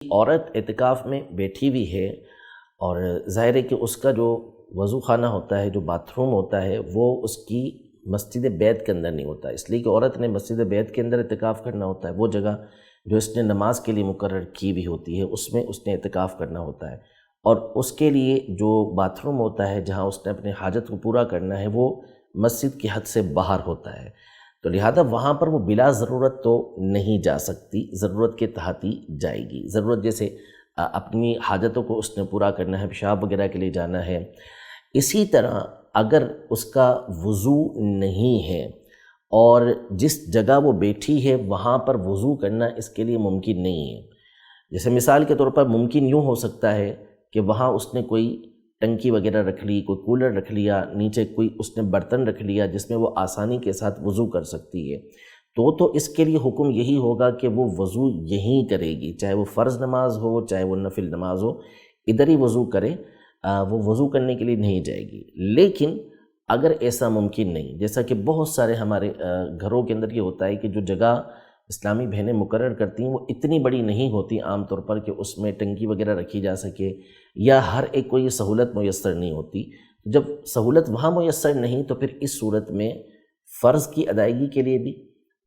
عورت اعتکاف میں بیٹھی ہوئی ہے اور ظاہر ہے کہ اس کا جو وضو خانہ ہوتا ہے، جو باتھ روم ہوتا ہے، وہ اس کی مسجد بیت کے اندر نہیں ہوتا، اس لیے کہ عورت نے مسجد بیت کے اندر اعتکاف کرنا ہوتا ہے۔ وہ جگہ جو اس نے نماز کے لیے مقرر کی بھی ہوتی ہے، اس میں اس نے اعتکاف کرنا ہوتا ہے، اور اس کے لیے جو باتھ روم ہوتا ہے جہاں اس نے اپنے حاجت کو پورا کرنا ہے، وہ مسجد کی حد سے باہر ہوتا ہے، تو لہذا وہاں پر وہ بلا ضرورت تو نہیں جا سکتی، ضرورت کے تحت ہی جائے گی۔ ضرورت جیسے اپنی حاجتوں کو اس نے پورا کرنا ہے، پیشاب وغیرہ کے لیے جانا ہے۔ اسی طرح اگر اس کا وضو نہیں ہے اور جس جگہ وہ بیٹھی ہے وہاں پر وضو کرنا اس کے لیے ممکن نہیں ہے، جیسے مثال کے طور پر ممکن یوں ہو سکتا ہے کہ وہاں اس نے کوئی ٹنکی وغیرہ رکھ لی، کوئی کولر رکھ لیا، نیچے کوئی اس نے برتن رکھ لیا جس میں وہ آسانی کے ساتھ وضو کر سکتی ہے، تو اس کے لیے حکم یہی ہوگا کہ وہ وضو یہیں کرے گی، چاہے وہ فرض نماز ہو چاہے وہ نفل نماز ہو، ادھر ہی وضو کرے، وہ وضو کرنے کے لیے نہیں جائے گی۔ لیکن اگر ایسا ممکن نہیں، جیسا کہ بہت سارے ہمارے گھروں کے اندر یہ ہوتا ہے کہ جو جگہ اسلامی بہنیں مقرر کرتی ہیں وہ اتنی بڑی نہیں ہوتی عام طور پر کہ اس میں ٹنکی وغیرہ رکھی جا سکے، یا ہر ایک کو یہ سہولت میسر نہیں ہوتی۔ جب سہولت وہاں میسر نہیں تو پھر اس صورت میں فرض کی ادائیگی کے لیے بھی،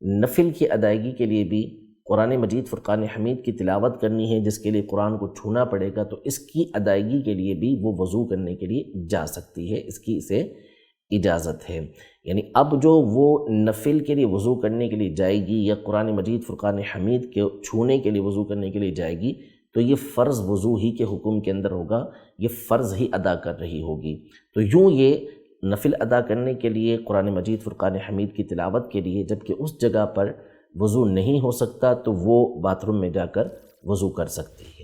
نفل کی ادائیگی کے لیے بھی قرآن مجید فرقان حمید کی تلاوت کرنی ہے، جس کے لیے قرآن کو چھونا پڑے گا، تو اس کی ادائیگی کے لیے بھی وہ وضو کرنے کے لیے جا سکتی ہے، اس کی اسے اجازت ہے۔ یعنی اب جو وہ نفل کے لیے وضو کرنے کے لیے جائے گی یا قرآن مجید فرقان حمید کے چھونے کے لیے وضو کرنے کے لیے جائے گی، تو یہ فرض وضو ہی کے حکم کے اندر ہوگا، یہ فرض ہی ادا کر رہی ہوگی۔ تو یوں یہ نفل ادا کرنے کے لیے قرآن مجید فرقان حمید کی تلاوت کے لیے، جبکہ اس جگہ پر وضو نہیں ہو سکتا تو وہ باتھ روم میں جا کر وضو کر سکتی ہے۔